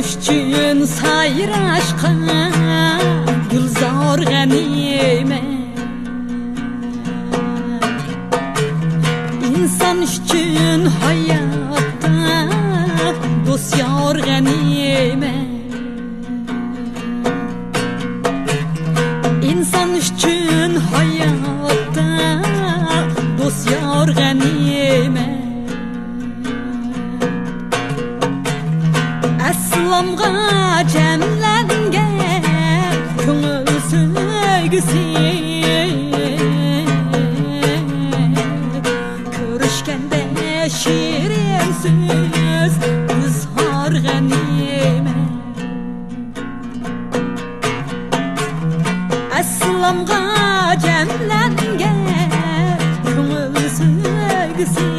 üçün sayrashqan gulzor g'animat. İnsan üçün hayotda do'st yor g'animat. İnsan üçün hayotda do'st yor g'animat. Aslamga jamlangan ko'ngil sevgisi, ko'rishganda shirin so'z izhor g'animat. Aslamga jamlangan ko'ngil sevgisi,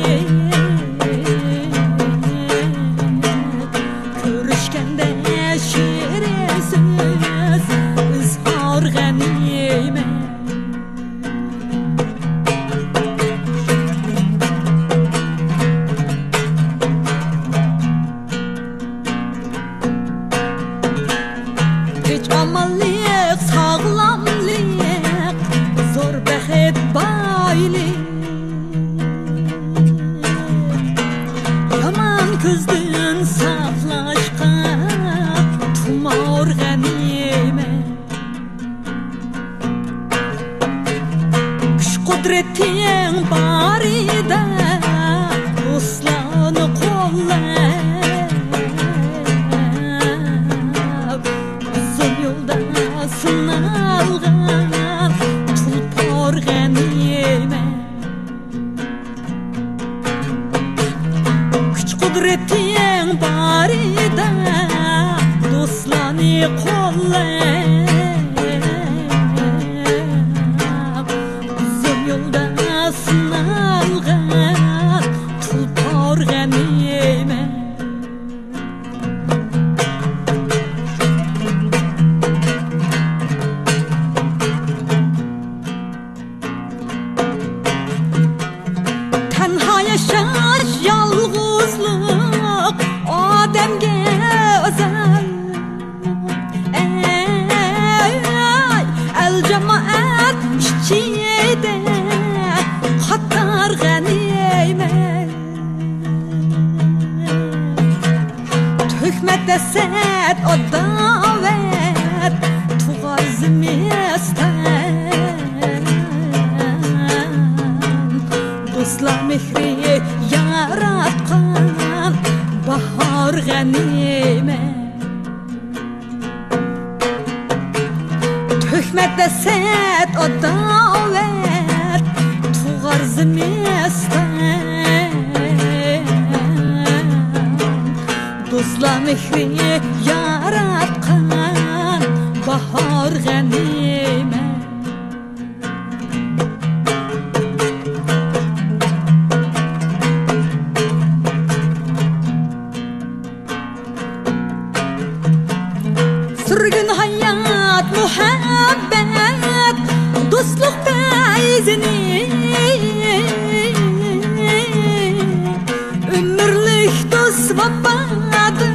amallik, sağlamlik, zor bəxet baylik. Yaman көзден saqlashqan tumor g'animat. Kuch qudreting bor edi, do'stlarni qo'llab, uzun yo'lda sinalgan tulpor g'animat. Kuch qudreting bor edi, do'stlarni qo'llab, uzun yo'lda sinalgan tulpor g'animat. Tenha yaşaş yalğızlık ademge özel. El cemaat işçiyede xatar g'animat. Töhmet esed o davet tuğar zimistan. Dostlar mehri yaratgan bahor g'animat. Töhmet esed o davet tuğar zimistan. Dostlar mehri yaratgan bahor g'animat. Sürgün hayat, muhabbet, dostluk feyzini, ömürlük dost vafadı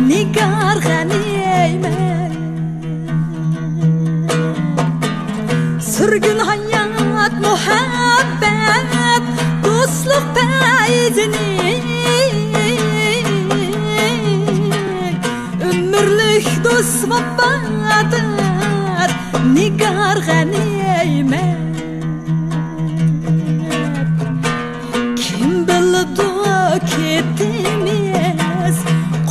nigar g'animat. Sürgün hayat, muhabbet, dostluk feyzini, ömürlük dost vafadır nigar g'animat. Kim bildi ketimiz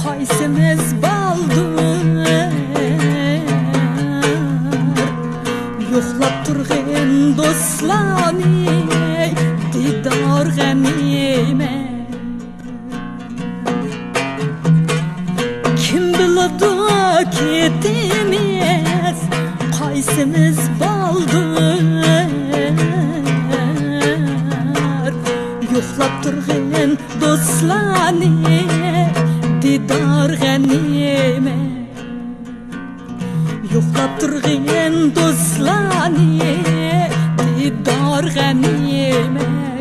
qaysimiz baldur, yo'qlab turg'in do'stlarni didor g'animat. Kim bildi ketimiz qaysimiz baldur, yo'qlab turg'in do'stlarni didor g'animat. Yo'qlab turg'in do'stlarni didor g'animat.